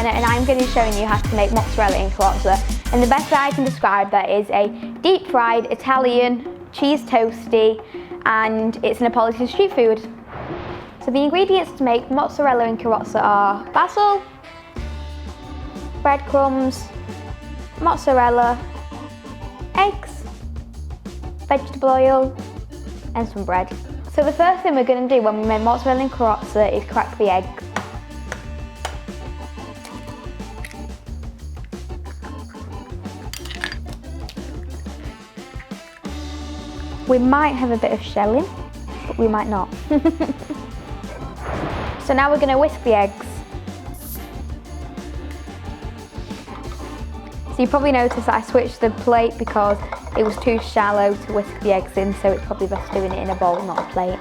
Sienna and I'm going to be showing you how to make mozzarella in Carrozza. And the best way I can describe that is a deep fried Italian cheese toasty, and it's Neapolitan street food. So the ingredients to make mozzarella in Carrozza are basil, breadcrumbs, mozzarella, eggs, vegetable oil and some bread. So the first thing we're going to do when we make mozzarella in Carrozza is crack the eggs. We might have a bit of shelling, but we might not. So now we're going to whisk the eggs. So you probably noticed that I switched the plate because it was too shallow to whisk the eggs in, so it's probably best doing it in a bowl, not a plate.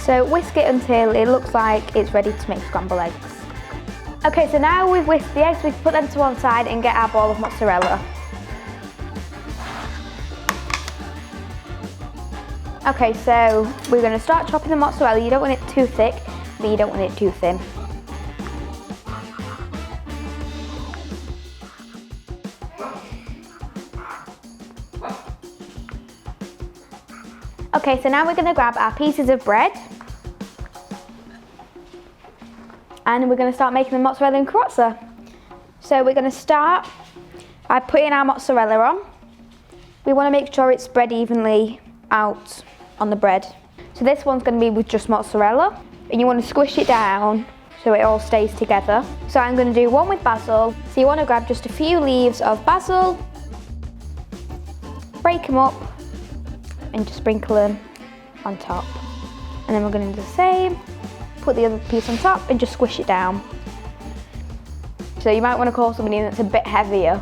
So whisk it until it looks like it's ready to make scrambled eggs. Okay, so now we've whisked the eggs, we can put them to one side and get our ball of mozzarella. Okay, so we're going to start chopping the mozzarella. You don't want it too thick, but you don't want it too thin. Okay, so now we're going to grab our pieces of bread and we're going to start making the mozzarella in Carrozza. So we're going to start by putting our mozzarella on. We want to make sure it's spread evenly out on the bread. So this one's going to be with just mozzarella, and you want to squish it down so it all stays together. So I'm going to do one with basil. So you want to grab just a few leaves of basil, break them up and just sprinkle them on top. And then we're going to do the same, put the other piece on top and just squish it down. So you might want to call somebody that's a bit heavier.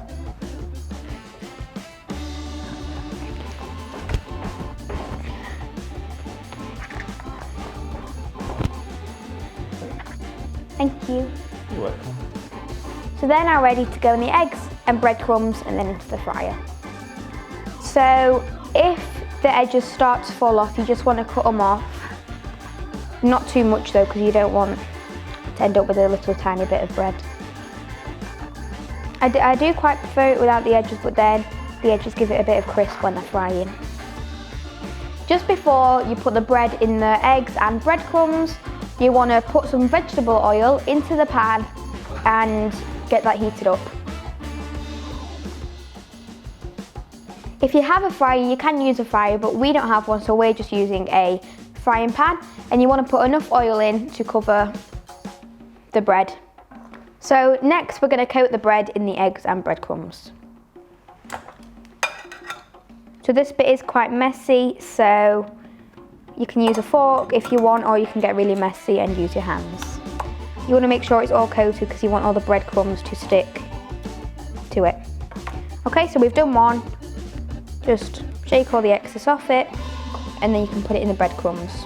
Thank you. You're welcome. So they're now ready to go in the eggs and breadcrumbs and then into the fryer. So if the edges start to fall off, you just want to cut them off. Not too much though, because you don't want to end up with a little tiny bit of bread. I do quite prefer it without the edges, but then the edges give it a bit of crisp when they're frying. Just before you put the bread in the eggs and breadcrumbs, you want to put some vegetable oil into the pan and get that heated up. If you have a fryer, you can use a fryer, but we don't have one, so we're just using a frying pan. And you want to put enough oil in to cover the bread. So next we're going to coat the bread in the eggs and breadcrumbs. So this bit is quite messy, so you can use a fork if you want, or you can get really messy and use your hands. You want to make sure it's all coated because you want all the breadcrumbs to stick to it. Okay, so we've done one. Just shake all the excess off it and then you can put it in the breadcrumbs.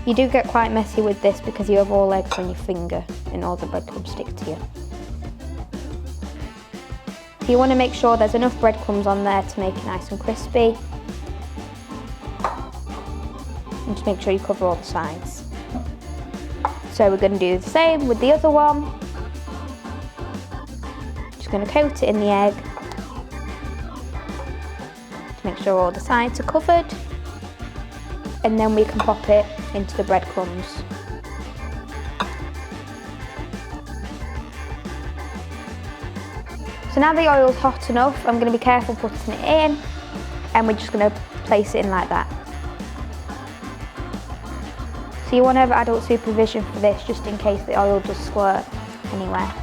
You do get quite messy with this because you have all eggs on your finger and all the breadcrumbs stick to you. So you want to make sure there's enough breadcrumbs on there to make it nice and crispy. And just make sure you cover all the sides. So we're going to do the same with the other one. Just going to coat it in the egg to make sure all the sides are covered, and then we can pop it into the breadcrumbs. So now the oil's hot enough, I'm going to be careful putting it in, and we're just going to place it in like that. So you want to have adult supervision for this, just in case the oil does squirt anywhere.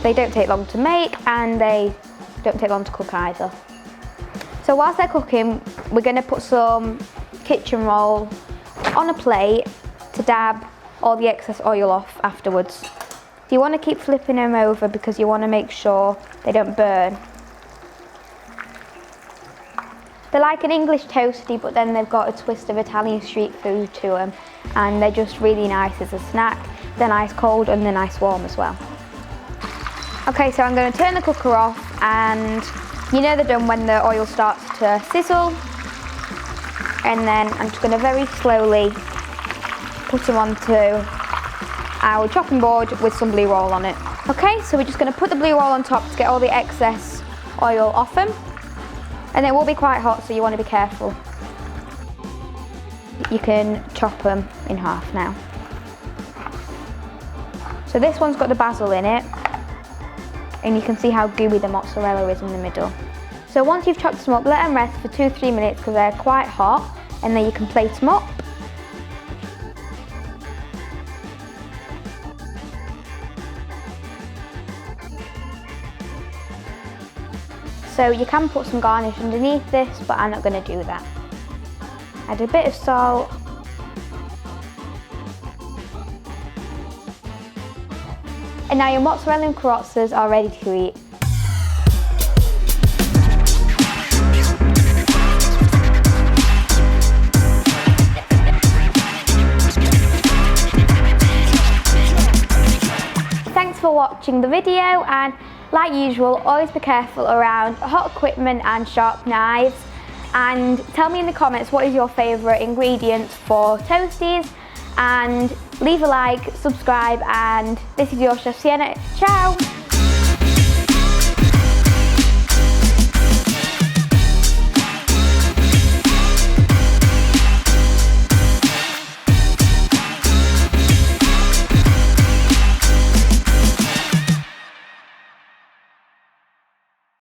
They don't take long to make and they don't take long to cook either. So whilst they're cooking, we're going to put some kitchen roll on a plate to dab all the excess oil off afterwards. So you want to keep flipping them over because you want to make sure they don't burn. They're like an English toasty, but then they've got a twist of Italian street food to them, and they're just really nice as a snack. They're nice cold and they're nice warm as well. Okay, so I'm going to turn the cooker off, and you know they're done when the oil starts to sizzle, and then I'm just going to very slowly put them onto our chopping board with some blue roll on it. Okay, so we're just going to put the blue roll on top to get all the excess oil off them. And it will be quite hot, so you want to be careful. You can chop them in half now. So this one's got the basil in it, and you can see how gooey the mozzarella is in the middle. So once you've chopped them up, let them rest for 2-3 minutes because they're quite hot, and then you can plate them up. So you can put some garnish underneath this, but I'm not going to do that. Add a bit of salt. And now your mozzarella and carrozzas are ready to eat. Thanks for watching the video, and like usual, always be careful around hot equipment and sharp knives. And tell me in the comments what is your favourite ingredient for toasties, and leave a like, subscribe, and this is your chef Sienna. Ciao!